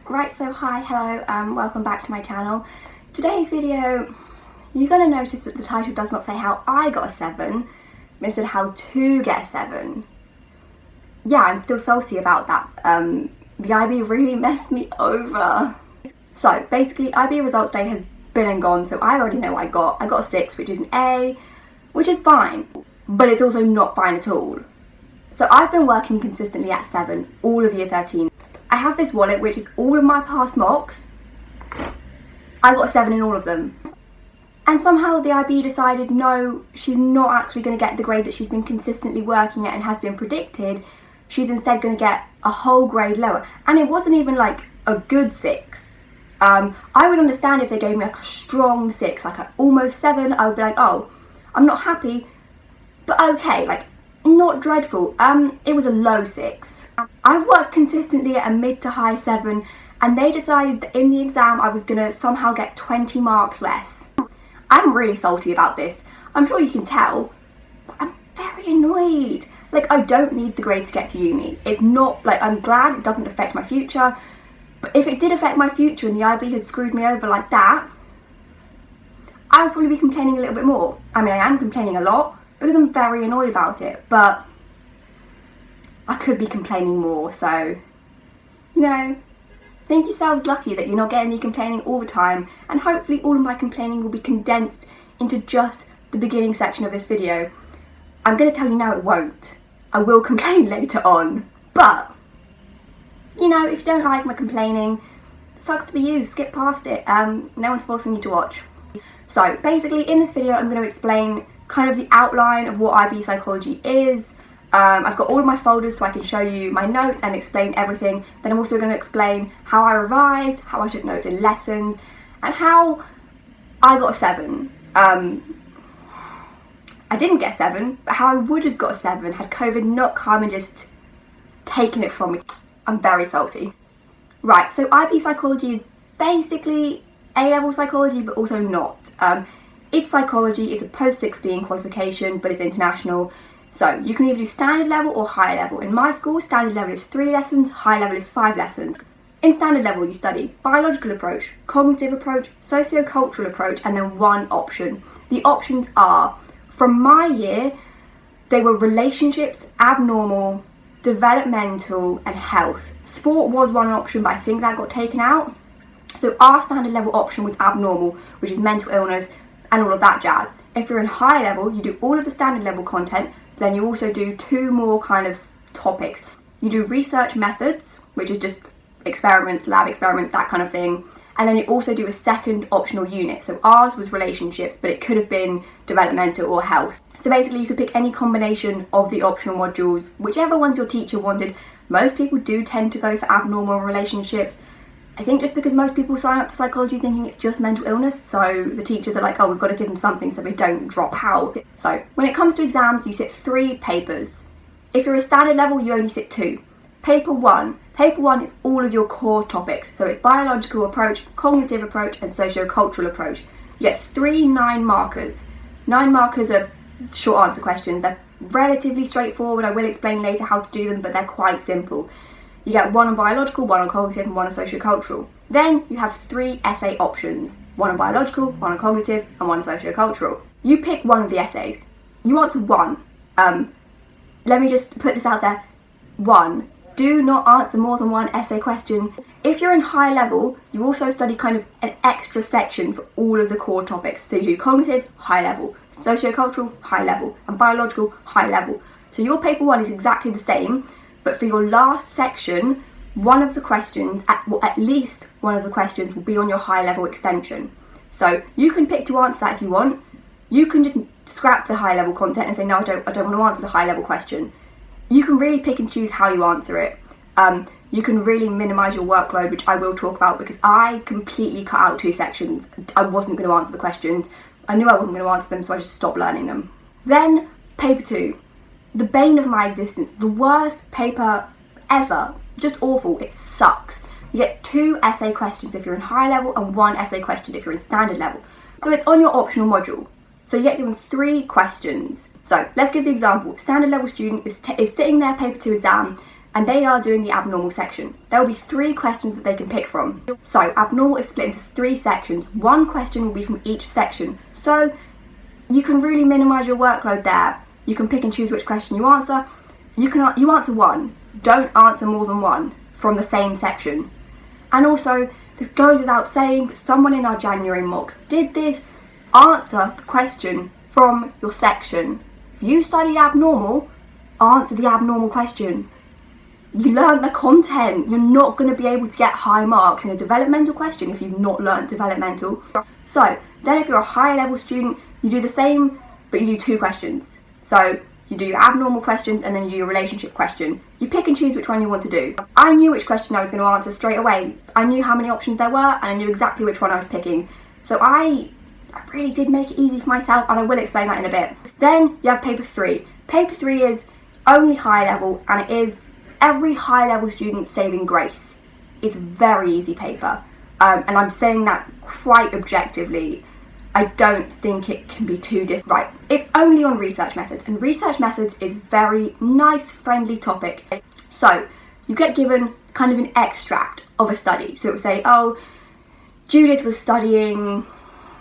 Right, so hi, hello, welcome back to my channel. Today's video, you're going to notice that the title does not say how I got a 7, but instead how to get a 7. Yeah, I'm still salty about that. The IB really messed me over. So basically, IB results day has been and gone, so I already know what I got. I got a 6, which is an A, which is fine, but it's also not fine at all. So I've been working consistently at 7 all of year 13. I have this wallet which is all of my past mocks. I got a 7 in all of them. And somehow the IB decided no, she's not actually going to get the grade that she's been consistently working at and has been predicted. She's instead going to get a whole grade lower. And it wasn't even like a good 6. I would understand if they gave me like a strong 6, like an almost 7. I would be like, oh, I'm not happy, but okay, like not dreadful. It was a low 6. I've worked consistently at a mid to high 7, and they decided that in the exam I was going to somehow get 20 marks less. I'm really salty about this. I'm sure you can tell, but I'm very annoyed. Like, I don't need the grade to get to uni. It's not, like, I'm glad it doesn't affect my future, but if it did affect my future and the IB had screwed me over like that, I would probably be complaining a little bit more. I mean, I am complaining a lot because I'm very annoyed about it, but I could be complaining more, so, you know, think yourselves lucky that you're not getting me complaining all the time, and hopefully all of my complaining will be condensed into just the beginning section of this video. I'm going to tell you now it won't. I will complain later on, but, you know, if you don't like my complaining, sucks to be you, skip past it. No one's forcing you to watch. So, basically, in this video I'm going to explain kind of the outline of what IB psychology is. I've got all of my folders so I can show you my notes and explain everything. Then I'm also going to explain how I revised, how I took notes in lessons, and how I got a 7. I didn't get a 7, but how I would have got a 7 had COVID not come and just taken it from me. I'm very salty. Right, so IB psychology is basically A-level psychology, but also not. It's psychology, it's a post-16 qualification, but it's international. So you can either do standard level or higher level. In my school, standard level is 3 lessons, high level is 5 lessons. In standard level, you study biological approach, cognitive approach, socio-cultural approach, and then one option. The options are, from my year, they were relationships, abnormal, developmental, and health. Sport was one option, but I think that got taken out. So our standard level option was abnormal, which is mental illness and all of that jazz. If you're in high level, you do all of the standard level content, then you also do 2 more kind of topics. You do research methods, which is just experiments, lab experiments, that kind of thing. And then you also do a second optional unit. So ours was relationships, but it could have been developmental or health. So basically you could pick any combination of the optional modules, whichever ones your teacher wanted. Most people do tend to go for abnormal relationships. I think just because most people sign up to psychology thinking it's just mental illness, so the teachers are like, oh, we've got to give them something so they don't drop out. So when it comes to exams, you sit 3 papers. If you're a standard level, you only sit 2. Paper 1 is all of your core topics. So it's biological approach, cognitive approach, and socio-cultural approach. You get 3 9 markers. 9 markers are short answer questions. They're relatively straightforward. I will explain later how to do them, but they're quite simple. You get 1 on biological, 1 on cognitive, and 1 on socio-cultural. Then you have 3 essay options. 1 on biological, 1 on cognitive, and 1 on socio-cultural. You pick one of the essays. You answer 1. Let me just put this out there. 1. Do not answer more than 1 essay question. If you're in high level, you also study kind of an extra section for all of the core topics. So you do cognitive, high level, socio-cultural, high level, and biological, high level. So your paper 1 is exactly the same, but for your last section, one of the questions, at least one of the questions will be on your high level extension. So you can pick to answer that if you want. You can just scrap the high level content and say, no, I don't want to answer the high level question. You can really pick and choose how you answer it. You can really minimise your workload, which I will talk about because I completely cut out 2 sections. I wasn't going to answer the questions. I knew I wasn't going to answer them, so I just stopped learning them. Then paper 2. The bane of my existence, the worst paper ever, just awful, it sucks. You get 2 essay questions if you're in high level and 1 essay question if you're in standard level. So it's on your optional module. So you get given 3 questions. So let's give the example. Standard level student is sitting their paper 2 exam and they are doing the abnormal section. There will be 3 questions that they can pick from. So abnormal is split into 3 sections. 1 question will be from each section. So you can really minimise your workload there. You can pick and choose which question you answer. You answer 1. Don't answer more than 1 from the same section. And also, this goes without saying, but someone in our January mocks did this. Answer the question from your section. If you studied abnormal, answer the abnormal question. You learn the content. You're not going to be able to get high marks in a developmental question if you've not learnt developmental. So then if you're a higher level student, you do the same, but you do 2 questions. So you do your abnormal questions and then you do your relationship question. You pick and choose which one you want to do. I knew which question I was going to answer straight away. I knew how many options there were and I knew exactly which one I was picking. So I really did make it easy for myself, and I will explain that in a bit. Then you have paper 3. Paper 3 is only high level, and it is every high level student saving grace. It's very easy paper, and I'm saying that quite objectively. I don't think it can be too different. Right, it's only on research methods, and research methods is very nice, friendly topic. So you get given kind of an extract of a study. So it will say, oh, Judith was studying,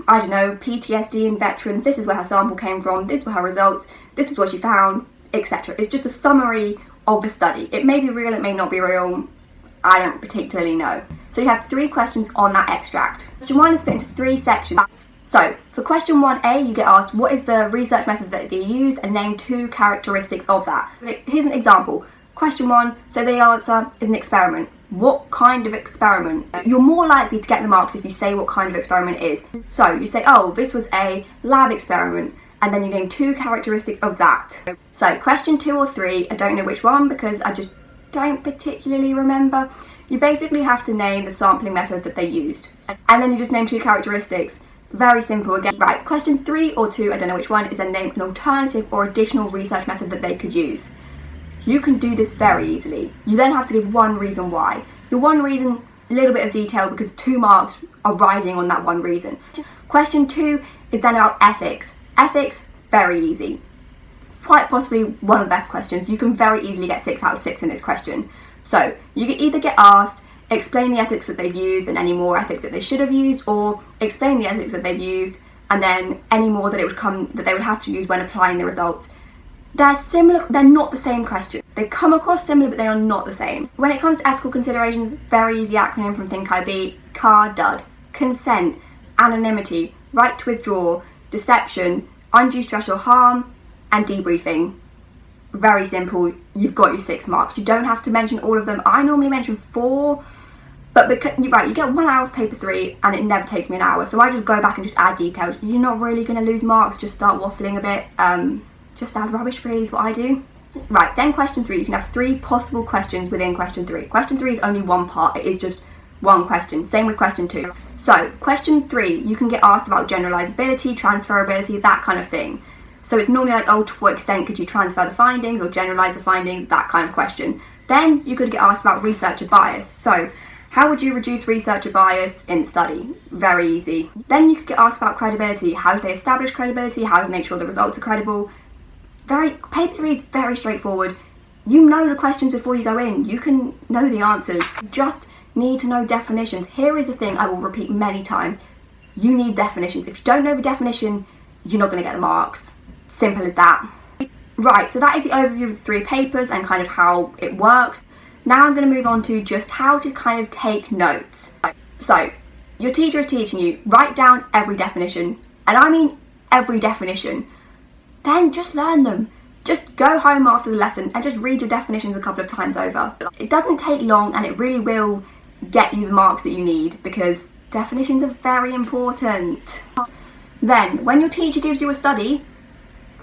I don't know, PTSD in veterans. This is where her sample came from. This were her results. This is what she found, etc. It's just a summary of the study. It may be real, it may not be real. I don't particularly know. So you have 3 questions on that extract. Question 1 is split into 3 sections. So for question 1A, you get asked what is the research method that they used and name 2 characteristics of that. Here's an example. Question 1, so the answer is an experiment. What kind of experiment? You're more likely to get the marks if you say what kind of experiment it is. So you say, oh, this was a lab experiment, and then you name 2 characteristics of that. So question 2 or 3, I don't know which one because I just don't particularly remember. You basically have to name the sampling method that they used. And then you just name 2 characteristics. Very simple again. Right, question 3 or 2, I don't know which one, is then name an alternative or additional research method that they could use. You can do this very easily. You then have to give 1 reason why. Your 1 reason, a little bit of detail because 2 marks are riding on that 1 reason. Question 2 is then about ethics. Ethics, very easy. Quite possibly one of the best questions. You can very easily get 6 out of 6 in this question. So you can either get asked, explain the ethics that they've used and any more ethics that they should have used, or explain the ethics that they've used and then any more that they would have to use when applying the results. They're similar, they're not the same question. They come across similar, but they are not the same. When it comes to ethical considerations, very easy acronym from Think IB, CAR, DUD, consent, anonymity, right to withdraw, deception, undue stress or harm, and debriefing. Very simple, you've got your 6 marks. You don't have to mention all of them. I normally mention 4, but because, right, you get 1 hour of paper 3 and it never takes me an hour, so I just go back and just add details. You're not really going to lose marks, just start waffling a bit. Just add rubbish really is what I do. Right, then question 3, you can have 3 possible questions within question 3. Question 3 is only 1 part, it is just 1 question. Same with question 2. So question 3, you can get asked about generalizability, transferability, that kind of thing. So it's normally like, oh, to what extent could you transfer the findings or generalize the findings, that kind of question. Then you could get asked about researcher bias. So how would you reduce researcher bias in the study? Very easy. Then you could get asked about credibility. How do they establish credibility? How do they make sure the results are credible? Paper 3 is very straightforward. You know the questions before you go in. You can know the answers. You just need to know definitions. Here is the thing I will repeat many times. You need definitions. If you don't know the definition, you're not going to get the marks. Simple as that. Right, so that is the overview of the 3 papers and kind of how it works. Now I'm going to move on to just how to kind of take notes. So, your teacher is teaching you, write down every definition. And I mean every definition. Then just learn them. Just go home after the lesson and just read your definitions a couple of times over. It doesn't take long and it really will get you the marks that you need because definitions are very important. Then, when your teacher gives you a study,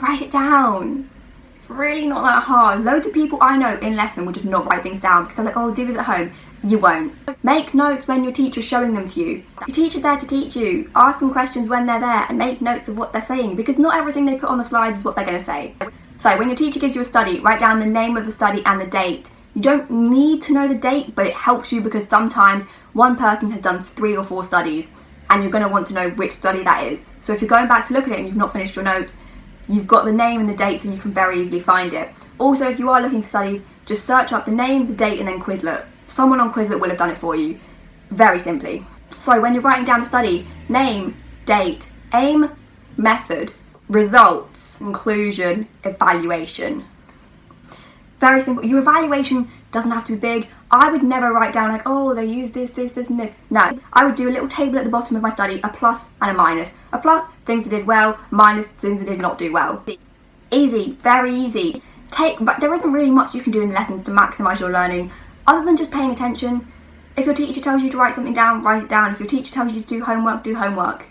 write it down. It's really not that hard. Loads of people I know in lesson will just not write things down because they're like, oh, do this at home. You won't. Make notes when your teacher's showing them to you. Your teacher's there to teach you. Ask them questions when they're there and make notes of what they're saying because not everything they put on the slides is what they're going to say. So when your teacher gives you a study, write down the name of the study and the date. You don't need to know the date, but it helps you because sometimes one person has done 3 or 4 studies and you're going to want to know which study that is. So if you're going back to look at it and you've not finished your notes, you've got the name and the date so you can very easily find it. Also, if you are looking for studies, Just search up the name, the date, and then Quizlet. Someone on Quizlet will have done it for you, very simply. So when you're writing down a study, name, date, aim, method, results, conclusion, evaluation. Very simple. Your evaluation doesn't have to be big. I would never write down like, oh, they use this, this, this, and this. No, I would do a little table at the bottom of my study, a plus and a minus. A plus, things I did well, minus, things I did not do well. Easy, very easy. But there isn't really much you can do in lessons to maximise your learning, other than just paying attention. If your teacher tells you to write something down, write it down. If your teacher tells you to do homework, do homework.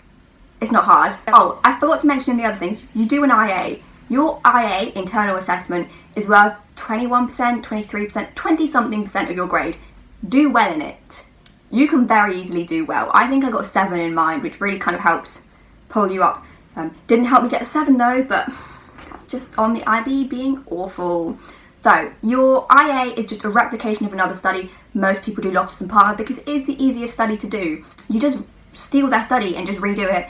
It's not hard. Oh, I forgot to mention in the other things, you do an IA. Your IA, internal assessment, is worth 21%, 23%, 20-something% of your grade. Do well in it. You can very easily do well. I think I got a 7 in mine, which really kind of helps pull you up. Didn't help me get a 7 though, but that's just on the IB being awful. So, your IA is just a replication of another study. Most people do Loftus and Palmer because it is the easiest study to do. You just steal their study and just redo it.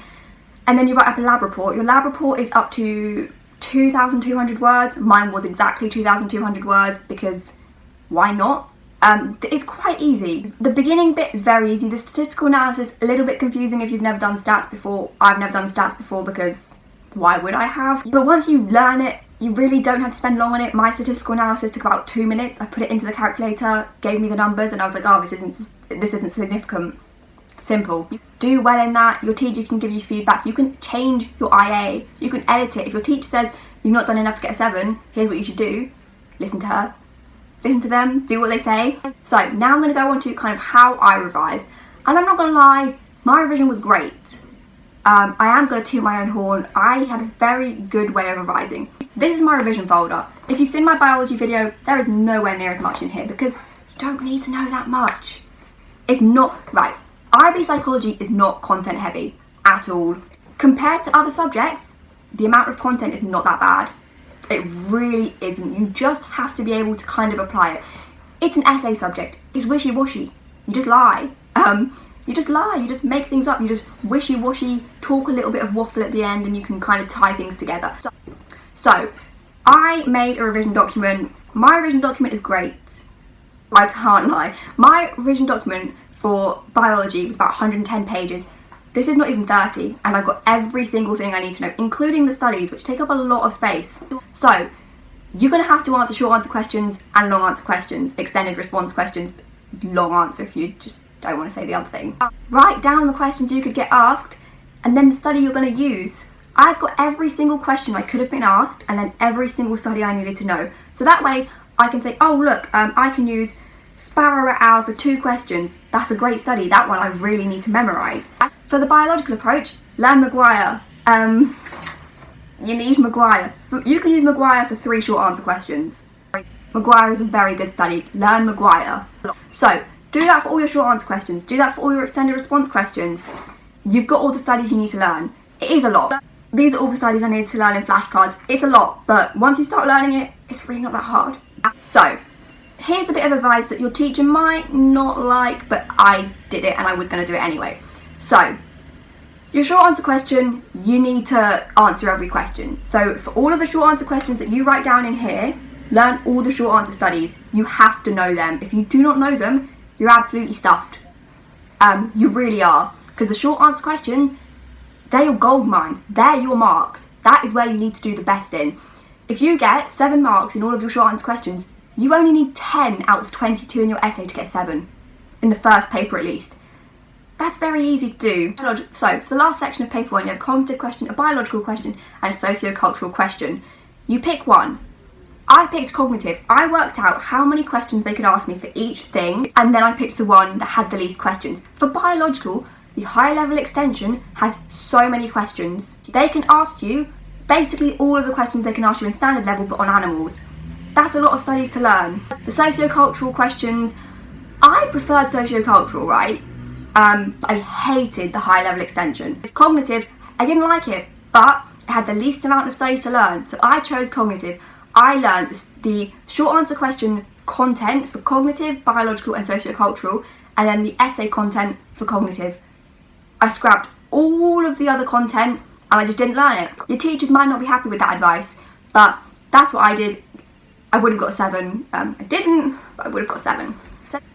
And then you write up a lab report. Your lab report is up to 2,200 words. Mine was exactly 2,200 words because why not? It's quite easy. The beginning bit, very easy. The statistical analysis, a little bit confusing if you've never done stats before. I've never done stats before because why would I have? But once you learn it, you really don't have to spend long on it. My statistical analysis took about 2 minutes. I put it into the calculator, gave me the numbers, and I was like, oh, this isn't significant. Simple. Do well in that. Your teacher can give you feedback. You can change your IA. You can edit it. If your teacher says you've not done enough to get a 7, here's what you should do. Listen to her. Listen to them. Do what they say. So now I'm going to go on to kind of how I revise. And I'm not going to lie, my revision was great. I am going to toot my own horn. I had a very good way of revising. This is my revision folder. If you've seen my biology video, there is nowhere near as much in here because you don't need to know that much. It's not, right, IB psychology is not content heavy at all. Compared to other subjects, the amount of content is not that bad. It really isn't. You just have to be able to kind of apply it. It's an essay subject. It's wishy-washy. You just lie. You just lie, you just make things up, you just wishy-washy, talk a little bit of waffle at the end and you can kind of tie things together. So I made a revision document. My revision document is great. I can't lie. My revision document for biology was about 110 pages. This is not even 30 and I've got every single thing I need to know, including the studies, which take up a lot of space. So you're going to have to answer short answer questions and long answer questions, extended response questions, long answer if you just don't want to say the other thing. Write down the questions you could get asked and then the study you're going to use. I've got every single question I could have been asked and then every single study I needed to know. So that way I can say, oh look, I can use Sparrow et al. For 2 questions. That's a great study. That one I really need to memorise. For the biological approach, learn Maguire. You need Maguire. You can use Maguire for 3 short answer questions. Maguire is a very good study. Learn Maguire. So do that for all your short answer questions. Do that for all your extended response questions. You've got all the studies you need to learn. It is a lot. These are all the studies I need to learn in flashcards. It's a lot, but once you start learning it, it's really not that hard. So here's a bit of advice that your teacher might not like, but I did it and I was going to do it anyway. So your short answer question, you need to answer every question. So for all of the short answer questions that you write down in here, learn all the short answer studies. You have to know them. If you do not know them, you're absolutely stuffed. You really are. Because the short answer question, they're your gold mines. They're your marks. That is where you need to do the best in. If you get 7 marks in all of your short answer questions, you only need 10 out of 22 in your essay to get 7. In the first paper at least. That's very easy to do. So for the last section of paper 1, you have a cognitive question, a biological question, and a socio-cultural question. You pick one. I picked cognitive. I worked out how many questions they could ask me for each thing, and then I picked the one that had the least questions. For biological, the high level extension has so many questions. They can ask you basically all of the questions they can ask you in standard level, but on animals. That's a lot of studies to learn. The socio-cultural questions, I preferred socio-cultural, right? I hated the high level extension. Cognitive, I didn't like it, but it had the least amount of studies to learn, so I chose cognitive. I learned the short answer question content for cognitive, biological and socio-cultural, and then the essay content for cognitive. I scrapped all of the other content and I just didn't learn it. Your teachers might not be happy with that advice, but that's what I did. I would have got a 7. I didn't, but I would have got a 7.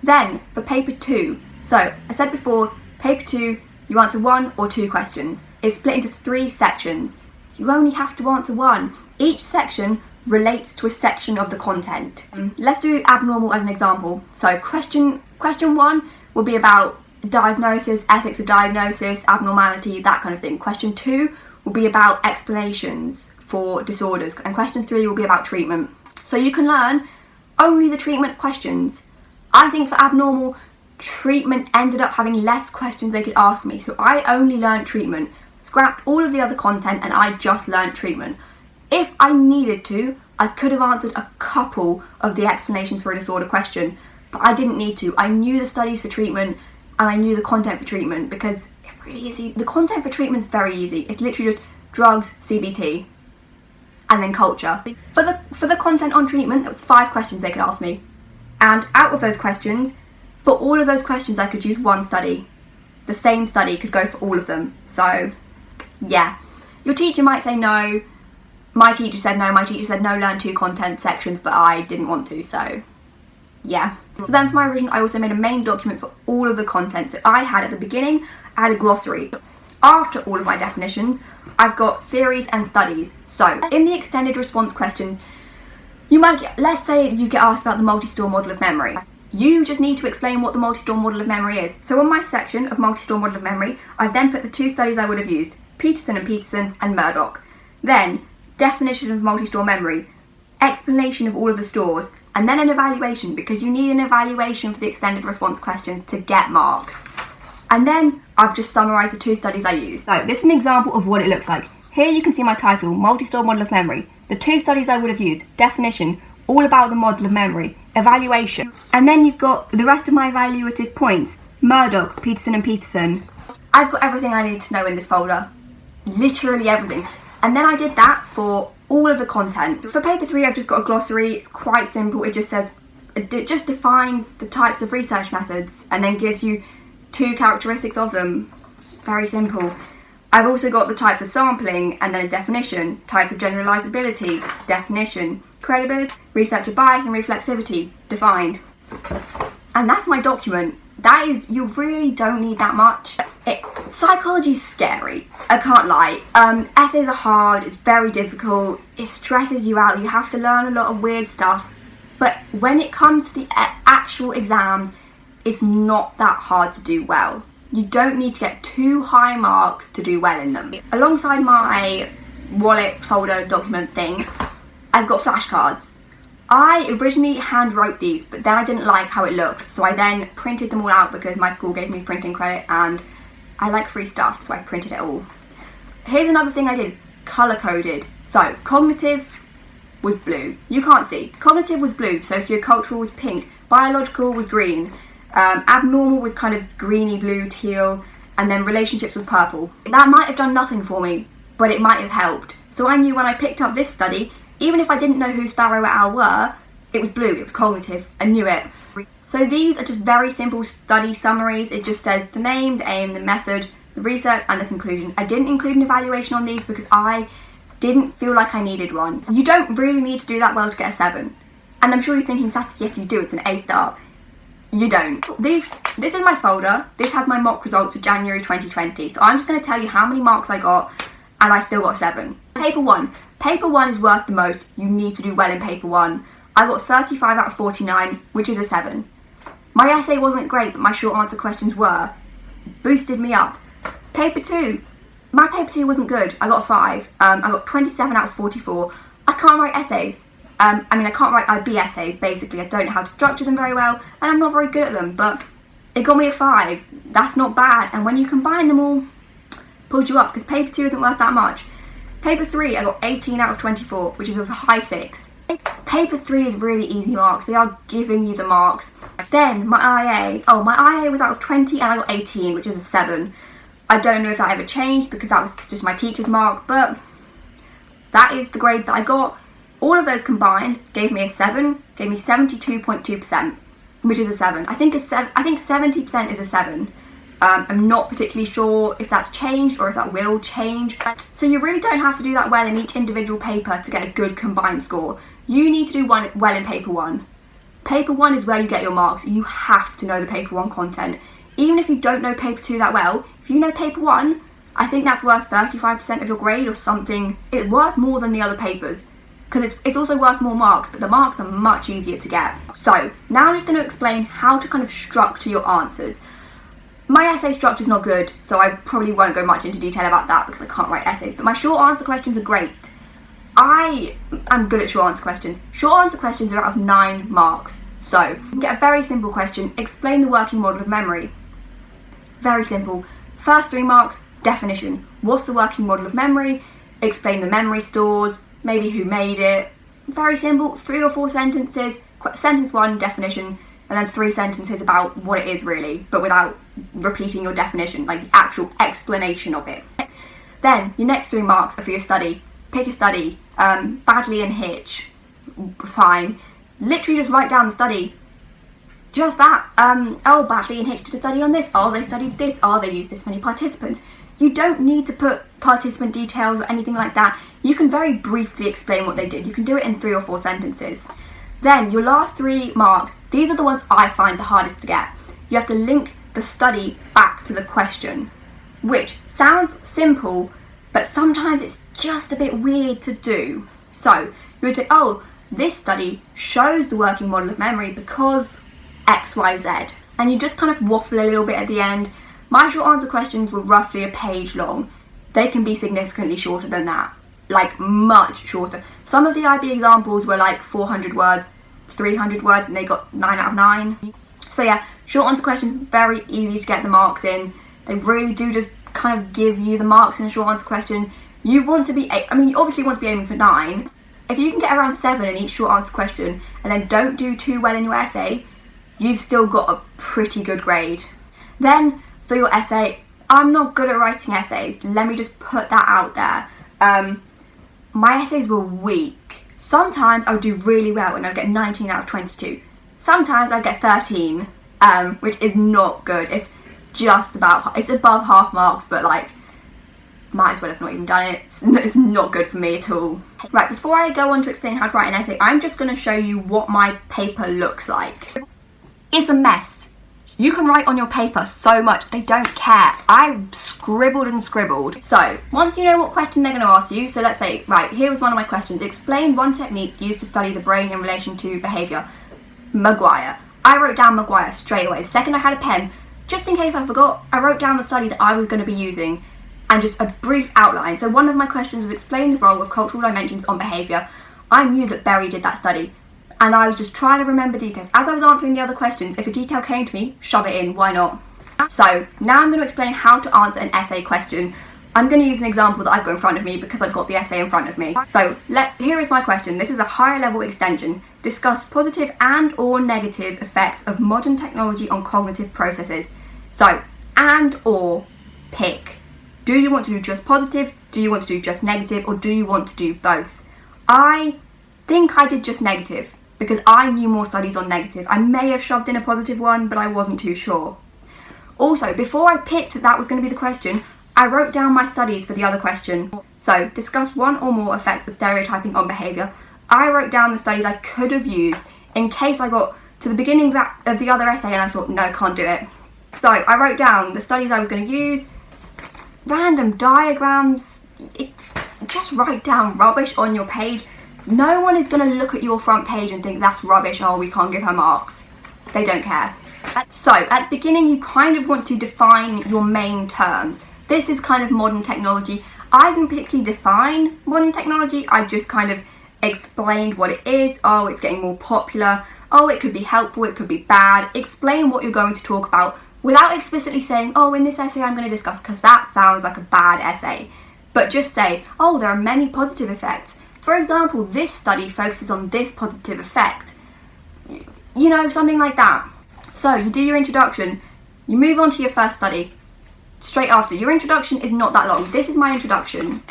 Then for paper 2, so I said before, paper 2, you answer 1 or 2 questions. It's split into 3 sections. You only have to answer 1. Each section relates to a section of the content. Let's do abnormal as an example. So question 1 will be about diagnosis, ethics of diagnosis, abnormality, that kind of thing. Question 2 will be about explanations for disorders, and question 3 will be about treatment. So you can learn only the treatment questions. I think for abnormal, treatment ended up having less questions they could ask me, so I only learned treatment, scrapped all of the other content, and I just learned treatment. If I needed to, I could have answered a couple of the explanations for a disorder question, but I didn't need to. I knew the studies for treatment and I knew the content for treatment, because it really is easy. The content for treatment is very easy. It's literally just drugs, CBT, and then culture. For the content on treatment, there was 5 questions they could ask me. And out of those questions, for all of those questions, I could use one study. The same study could go for all of them. So, yeah. Your teacher might say no. My teacher said no. My teacher said no, learn 2 content sections, but I didn't want to, so yeah. So then for my revision, I also made a main document for all of the content. So I had at the beginning, I had a glossary. After all of my definitions, I've got theories and studies. So in the extended response questions, you might get, let's say you get asked about the multi-store model of memory. You just need to explain what the multi-store model of memory is. So on my section of multi-store model of memory, I've then put the 2 studies I would have used, Peterson and Murdoch. Then definition of multi-store memory, explanation of all of the stores, and then an evaluation, because you need an evaluation for the extended response questions to get marks. And then I've just summarised the 2 studies I used. So this is an example of what it looks like. Here you can see my title, Multi-Store Model of Memory, the 2 studies I would have used, definition, all about the model of memory, evaluation. And then you've got the rest of my evaluative points, Murdoch, Peterson and Peterson. I've got everything I need to know in this folder, literally everything. And then I did that for all of the content. For paper 3, I've just got a glossary. It's quite simple. It just says, it just defines the types of research methods and then gives you 2 characteristics of them. Very simple. I've also got the types of sampling and then a definition, types of generalizability, definition, credibility, researcher bias and reflexivity, defined. And that's my document. That is, you really don't need that much. Psychology's scary, I can't lie. Essays are hard, it's very difficult, it stresses you out, you have to learn a lot of weird stuff. But when it comes to the actual exams, it's not that hard to do well. You don't need to get too high marks to do well in them. Alongside my wallet folder document thing, I've got flashcards. I originally hand wrote these, but then I didn't like how it looked, so I then printed them all out because my school gave me printing credit and I like free stuff, so I printed it all. Here's another thing I did, colour coded. So cognitive was blue. You can't see. Cognitive was blue, sociocultural was pink, biological was green, abnormal was kind of greeny blue, teal, and then relationships was purple. That might have done nothing for me, but it might have helped. So I knew when I picked up this study, even if I didn't know who Sparrow et al. Were, it was blue, it was cognitive, I knew it. So these are just very simple study summaries. It just says the name, the aim, the method, the research and the conclusion. I didn't include an evaluation on these because I didn't feel like I needed one. You don't really need to do that well to get a 7. And I'm sure you're thinking, Sassy, yes you do, it's an A star. You don't. This is my folder. This has my mock results for January 2020. So I'm just going to tell you how many marks I got and I still got a 7. Paper 1. Paper 1 is worth the most. You need to do well in paper 1. I got 35 out of 49, which is a 7. My essay wasn't great, but my short answer questions were. Boosted me up. Paper 2. My paper 2 wasn't good. I got a 5. I got 27 out of 44. I can't write essays. I can't write IB essays, basically. I don't know how to structure them very well, and I'm not very good at them, but it got me a 5. That's not bad, and when you combine them all, pulled you up, because paper 2 isn't worth that much. Paper 3, I got 18 out of 24, which is a high 6. Paper 3 is really easy marks. They are giving you the marks. Then my IA. Oh, my IA was out of 20 and I got 18, which is a 7. I don't know if that ever changed because that was just my teacher's mark, but that is the grades that I got. All of those combined gave me a 7, gave me 72.2%, which is a 7. I think 70% is a 7. I'm not particularly sure if that's changed or if that will change. So you really don't have to do that well in each individual paper to get a good combined score. You need to do well in paper 1. Paper 1 is where you get your marks. You have to know the paper 1 content. Even if you don't know paper 2 that well, if you know paper 1, I think that's worth 35% of your grade or something. It's worth more than the other papers, because it's also worth more marks, but the marks are much easier to get. So now I'm just going to explain how to kind of structure your answers. My essay structure is not good, so I probably won't go much into detail about that because I can't write essays, but my short answer questions are great. I am good at short answer questions. Short answer questions are out of 9 marks. So, get a very simple question, explain the working model of memory. Very simple. First 3 marks, definition. What's the working model of memory? Explain the memory stores, maybe who made it. Very simple, 3 or 4 sentences. Sentence 1, definition, and then 3 sentences about what it is really, but without repeating your definition, like the actual explanation of it. Then, your next 3 marks are for your study. Pick a study, Badley and Hitch, fine. Literally just write down the study. Just that. Oh, Badley and Hitch did a study on this. Oh, they studied this. Oh, they used this many participants. You don't need to put participant details or anything like that. You can very briefly explain what they did. You can do it in 3 or 4 sentences. Then, your last 3 marks, these are the ones I find the hardest to get. You have to link the study back to the question, which sounds simple, but sometimes it's just a bit weird to do. So you would say, oh, this study shows the working model of memory because X, Y, Z. And you just kind of waffle a little bit at the end. My short answer questions were roughly a page long. They can be significantly shorter than that, like much shorter. Some of the IB examples were like 400 words, 300 words, and they got 9 out of 9. So yeah, short answer questions, very easy to get the marks in. They really do just kind of give you the marks in a short answer question. You want to be, you obviously want to be aiming for 9. If you can get around 7 in each short answer question and then don't do too well in your essay, you've still got a pretty good grade. Then for your essay, I'm not good at writing essays. Let me just put that out there. My essays were weak. Sometimes I would do really well and I'd get 19 out of 22. Sometimes I'd get 13, which is not good. It's above half marks, but like, might as well have not even done it. It's not good for me at all. Right, before I go on to explain how to write an essay, I'm just going to show you what my paper looks like. It's a mess. You can write on your paper so much, they don't care. I scribbled and scribbled. So, once you know what question they're going to ask you, so let's say, right, here was one of my questions. Explain one technique used to study the brain in relation to behaviour. Maguire. I wrote down Maguire straight away. The second I had a pen, just in case I forgot, I wrote down the study that I was going to be using and just a brief outline. So one of my questions was explain the role of cultural dimensions on behaviour. I knew that Berry did that study and I was just trying to remember details. As I was answering the other questions, if a detail came to me, shove it in, why not? So now I'm going to explain how to answer an essay question. I'm going to use an example that I've got in front of me because I've got the essay in front of me. So here is my question. This is a higher level extension. Discuss positive and or negative effects of modern technology on cognitive processes. So, and or pick. Do you want to do just positive? Do you want to do just negative? Or do you want to do both? I think I did just negative because I knew more studies on negative. I may have shoved in a positive one, but I wasn't too sure. Also, before I picked that was going to be the question, I wrote down my studies for the other question. So, discuss one or more effects of stereotyping on behaviour. I wrote down the studies I could have used in case I got to the beginning of the other essay and I thought, no, can't do it. So, I wrote down the studies I was going to use, random diagrams. Just write down rubbish on your page. No one is going to look at your front page and think that's rubbish, oh, we can't give her marks. They don't care. So, at the beginning, you kind of want to define your main terms. This is kind of modern technology. I didn't particularly define modern technology, I just kind of explained what it is. Oh, it's getting more popular. Oh, it could be helpful, it could be bad. Explain what you're going to talk about without explicitly saying, oh, in this essay I'm going to discuss, because that sounds like a bad essay. But just say, oh, there are many positive effects. For example, this study focuses on this positive effect. You know, something like that. So, you do your introduction, you move on to your first study. Straight after. Your introduction is not that long. This is my introduction,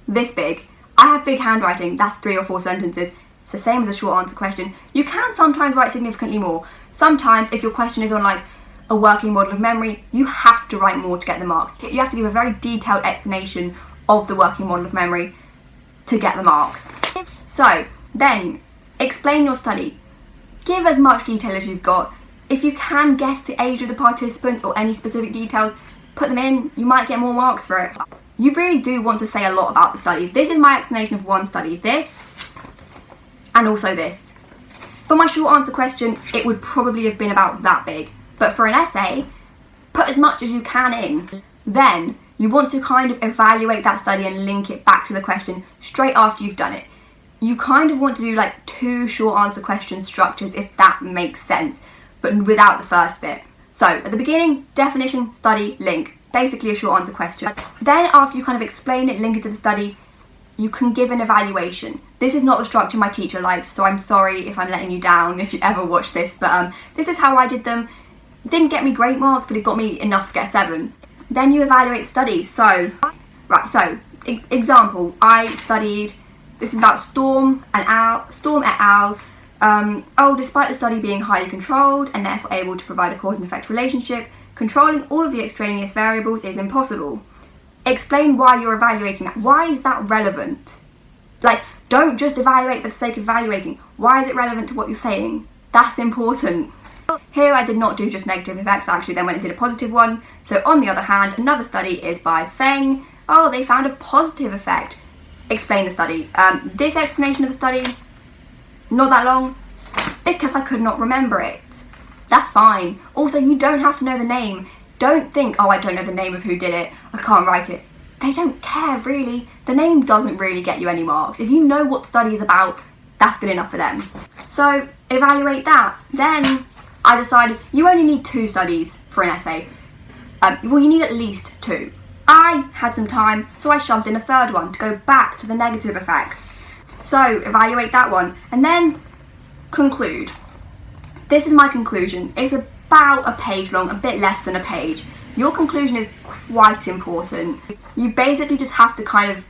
this big. I have big handwriting, that's 3 or 4 sentences. It's the same as a short answer question. You can sometimes write significantly more. Sometimes, if your question is on like a working model of memory, you have to write more to get the marks. You have to give a very detailed explanation of the working model of memory to get the marks. So, Then, explain your study. Give as much detail as you've got. If you can guess the age of the participants or any specific details, put them in, you might get more marks for it. You really do want to say a lot about the study. This is my explanation of one study, this, and also this. For my short answer question, it would probably have been about that big. But for an essay, put as much as you can in. Then, you want to kind of evaluate that study and link it back to the question straight after you've done it. You kind of want to do like 2 short answer question structures, if that makes sense, but without the first bit. So at the beginning, definition, study, link, basically a short answer question. Then after you kind of explain it, link it to the study, you can give an evaluation. This is not the structure my teacher likes, so I'm sorry if I'm letting you down if you ever watch this, but this is how I did them. It didn't get me great marks, but it got me enough to get a 7. Then you evaluate the study. So, example, I studied, this is about Storm et al. Despite the study being highly controlled and therefore able to provide a cause and effect relationship, controlling all of the extraneous variables is impossible. Explain why you're evaluating that. Why is that relevant? Like, don't just evaluate for the sake of evaluating. Why is it relevant to what you're saying? That's important. Here I did not do just negative effects, I actually then went and did a positive one. So on the other hand, another study is by Feng. Oh, they found a positive effect. Explain the study. This explanation of the study, not that long, because I could not remember it. That's fine. Also, you don't have to know the name. Don't think, oh, I don't know the name of who did it, I can't write it. They don't care, really. The name doesn't really get you any marks. If you know what the study is about, that's good enough for them. So, evaluate that. Then, I decided you only need 2 studies for an essay. Well, you need at least 2. I had some time, so I shoved in a 3rd one to go back to the negative effects. So, evaluate that one. And then, conclude. This is my conclusion. It's about a page long, a bit less than a page. Your conclusion is quite important. You basically just have to kind of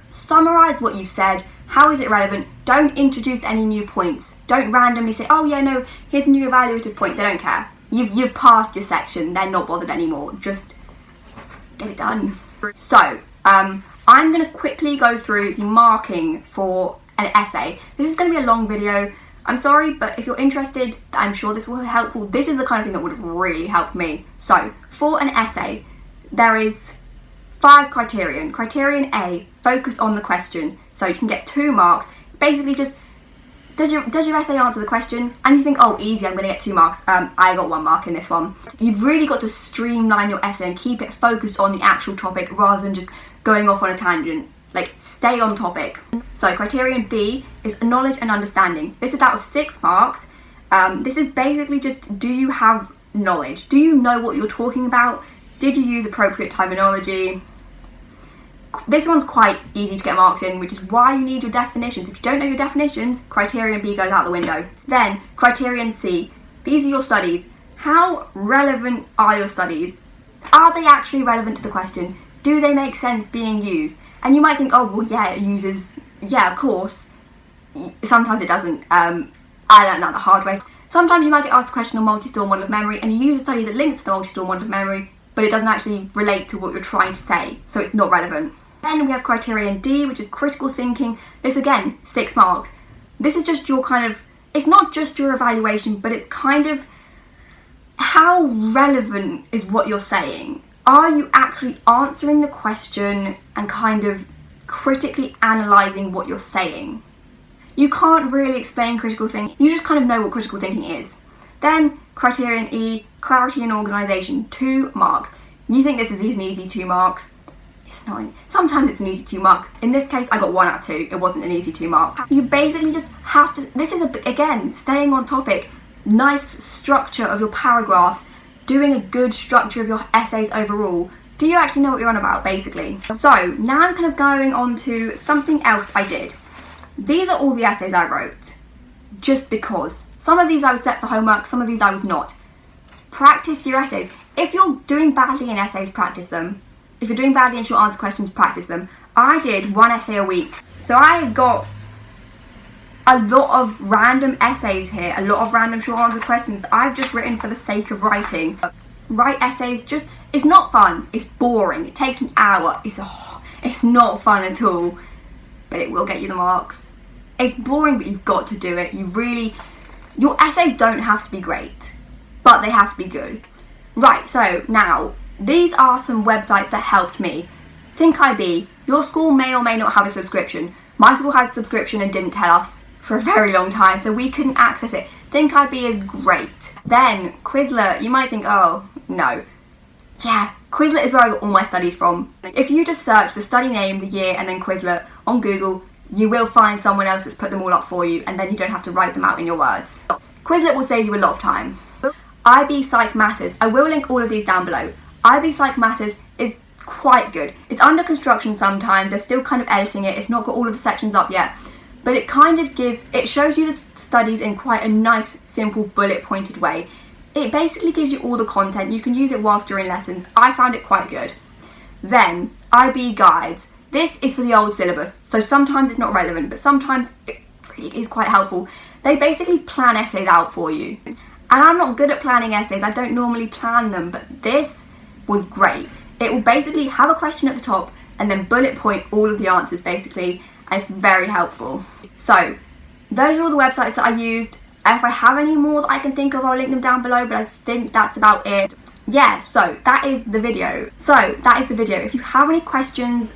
summarise what you've said. How is it relevant? Don't introduce any new points. Don't randomly say, oh yeah, no, here's a new evaluative point. They don't care. You've passed your section. They're not bothered anymore. Just get it done. So, I'm going to quickly go through the marking for an essay. This is going to be a long video. I'm sorry, but if you're interested, I'm sure this will be helpful. This is the kind of thing that would have really helped me. So, for an essay, there is 5 criterion. Criterion A, focus on the question. So you can get 2 marks. Basically just, does your essay answer the question? And you think, oh, easy, I'm going to get 2 marks. I got 1 mark in this one. You've really got to streamline your essay and keep it focused on the actual topic rather than just going off on a tangent. Like, stay on topic. So criterion B is knowledge and understanding. This is out of 6 marks. This is basically just, do you have knowledge? Do you know what you're talking about? Did you use appropriate terminology? This one's quite easy to get marks in, which is why you need your definitions. If you don't know your definitions, criterion B goes out the window. Then, criterion C. These are your studies. How relevant are your studies? Are they actually relevant to the question? Do they make sense being used? And you might think, oh, well, yeah, it uses, yeah, of course. Sometimes it doesn't. I learned that the hard way. Sometimes you might get asked a question on multi-store model of memory and you use a study that links to the multi-store model of memory, but it doesn't actually relate to what you're trying to say, so it's not relevant. Then we have criterion D, which is critical thinking. This, again, 6 marks. This is just your kind of, it's not just your evaluation, but it's kind of how relevant is what you're saying. Are you actually answering the question and kind of critically analysing what you're saying? You can't really explain critical thinking, you just kind of know what critical thinking is. Then, criterion E, clarity and organisation, 2 marks. You think this is an easy 2 marks. It's not. Sometimes it's an easy 2 marks. In this case, I got 1 out of 2. It wasn't an easy 2 mark. You basically just have to, this is, again, staying on topic, nice structure of your paragraphs, doing a good structure of your essays overall. Do you actually know what you're on about, basically? So, now I'm kind of going on to something else I did. These are all the essays I wrote, just because. Some of these I was set for homework, some of these I was not. Practice your essays. If you're doing badly in essays, practice them. If you're doing badly in short answer questions, practice them. I did 1 essay a week. So I've got a lot of random essays here, a lot of random short answer questions that I've just written for the sake of writing. Write essays, just, it's not fun, it's boring, it takes an hour, it's not fun at all, but it will get you the marks. It's boring, but you've got to do it. Your essays don't have to be great, but they have to be good. Right, so now, these are some websites that helped me. Think IB, your school may or may not have a subscription. My school had a subscription and didn't tell us for a very long time, so we couldn't access it. Think IB is great. Then, Quizlet, you might think, oh, no. Yeah, Quizlet is where I got all my studies from. If you just search the study name, the year, and then Quizlet on Google, you will find someone else that's put them all up for you, and then you don't have to write them out in your words. Quizlet will save you a lot of time. IB Psych Matters, I will link all of these down below. IB Psych Matters is quite good. It's under construction sometimes, they're still kind of editing it, it's not got all of the sections up yet, but it kind of it shows you the studies in quite a nice, simple, bullet pointed way. It basically gives you all the content, you can use it whilst during lessons. I found it quite good. Then, IB Guides. This is for the old syllabus, so sometimes it's not relevant, but sometimes it really is quite helpful. They basically plan essays out for you. And I'm not good at planning essays, I don't normally plan them, but this was great. It will basically have a question at the top and then bullet point all of the answers basically, and it's very helpful. So, those are all the websites that I used. If I have any more that I can think of, I'll link them down below, but I think that's about it. Yeah, so that is the video. If you have any questions,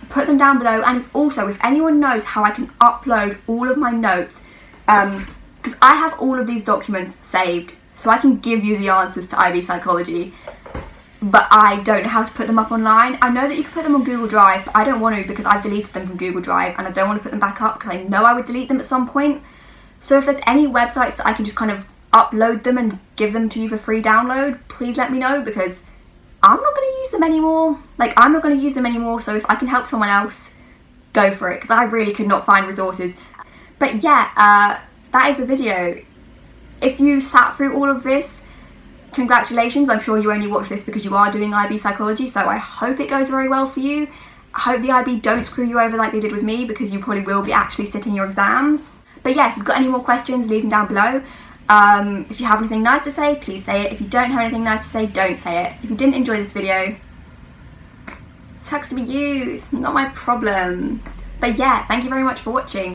put them down below, and it's also, if anyone knows how I can upload all of my notes, because I have all of these documents saved, so I can give you the answers to IB Psychology, but I don't know how to put them up online. I know that you can put them on Google Drive, but I don't want to because I've deleted them from Google Drive, and I don't want to put them back up because I know I would delete them at some point. So if there's any websites that I can just kind of upload them and give them to you for free download, please let me know, because I'm not going to use them anymore. I'm not going to use them anymore, so if I can help someone else, go for it, because I really could not find resources. But yeah, that is the video. If you sat through all of this, congratulations. I'm sure you only watched this because you are doing IB Psychology, so I hope it goes very well for you. I hope the IB don't screw you over like they did with me, because you probably will be actually sitting your exams. But yeah, if you've got any more questions, leave them down below. If you have anything nice to say, please say it. If you don't have anything nice to say, don't say it. If you didn't enjoy this video, it sucks to be you. It's not my problem. But yeah, thank you very much for watching.